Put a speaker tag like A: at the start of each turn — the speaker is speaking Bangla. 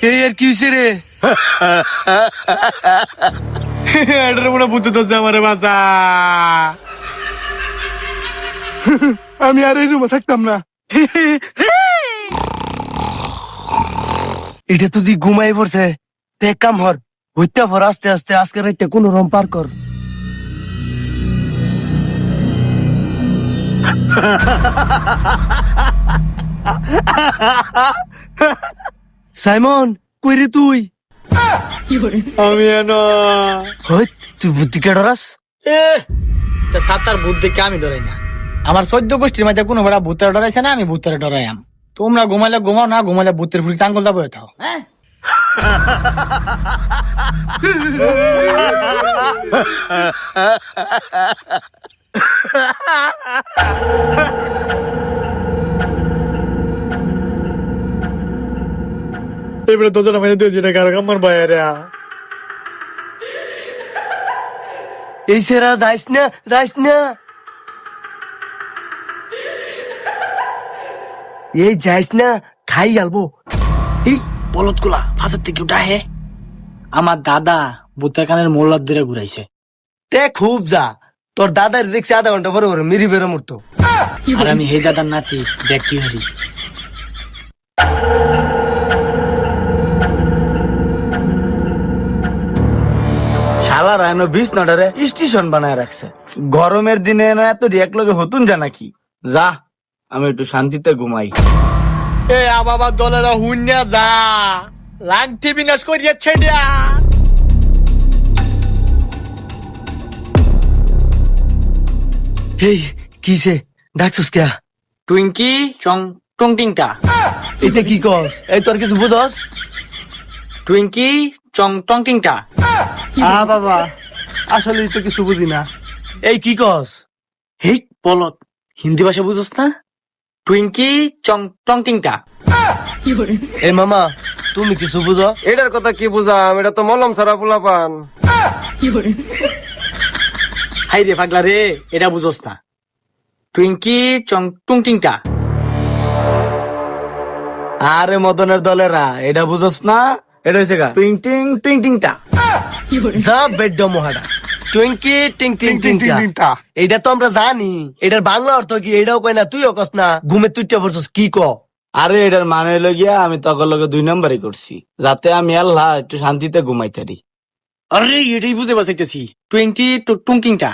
A: এই আর কি হইছে রে? এটার মনে বুদ্ধি তো আমারে বাঁচা। আমি আর এই রুমে থাকতাম না। এটা তো দি ঘুমাই পড়ছে। এক কাম হর, হইতে ভর আস্তে আস্তে আজকে রাইতে কোন রম পার কর। সাইমন কই রে তুই? আমি এনো। হই তুই বুদ্ধি কে ডরাস?
B: সাতার ভূত দেখে আমি ডরাই না। আমার 14 গোষ্ঠীর মধ্যে কোনো বড় ভূতের ডরাইছে না, আমি ভূতের ডরাইম। তোমরা ঘুমাইলে ঘুমাও, না ঘুমাইলে ভূতের ফুল টাঙ্গল দাবো থাও। হ্যাঁ
A: এবারে তো জনা মানে দিয়েছি না কারো আমার বাইরে। এই সেরা যাইস না, যাইস না। এই যাইস না, খাই গেলবো।
B: এই বলদ গুলা ফাঁসের থেকে উঠা হে। আমার দাদা ভূতের কানের মোল্লার ধরে ঘুরাইছে।
A: তে খুব যা, তোর দাদার দেখছি আধা ঘন্টা পরে পরে মেরি বেরো মরতো।
B: আর আমি হে দাদার নাতি, দেখ কি হরি।
C: শালারা এনো 20 নটারে স্টেশন বানায় রাখছে। গরমের দিনে এনো এত এক লগে হতুন যা নাকি? যা আমি একটু শান্তিতে ঘুমাই।
B: এ বাবা দলেরা হুন্যা যা, লাংটি বিনাশ করিয়া ছেড়িয়া।
A: এই কিসে ডাকছস কে?
B: টুইঙ্কি চং টংটিংটা।
A: এটা কি কস? এই তোর কিছু বুঝস?
B: টুইঙ্কি চং টংটিংটা।
A: বাবা আসলে তো কিছু বুঝি না। এই কি কস?
B: হেই বলদ, হিন্দি ভাষা বুঝোস না? টুইঙ্কি চং টংটিংটা।
A: এই মামা তুমি কিছু বুঝো?
D: এটার কথা কি বুঝাম? এটা তো মলম ছাড়া পোলাপান।
B: হাই রে পাগলা রে, এটা বুঝোস না? টুইঙ্কি চং টংটিংটা।
C: আরে মদনের দলেরা এটা বুঝোস না? এটা হয়েছে গা টুইং টিং টুইং টিংটা।
A: যা বেড মহাডা টুইঙ্কি টিং টিং টিং টা। এটা তো আমরা জানি, এটার বাংলা অর্থ কি এটাও কই না, তুইও কস না। ঘুমে তুইটা পড়ছস কি ক?
C: আরে এটার মানে হইলো গিয়া আমি তখন লগে 2 নম্বরই করছি, যাতে আমি আল্লাহ একটু শান্তিতে ঘুমাইতারি।
B: আরে এটাই বুঝে বাঁচাইতেছি, টুইঙ্কি টংটিংটা।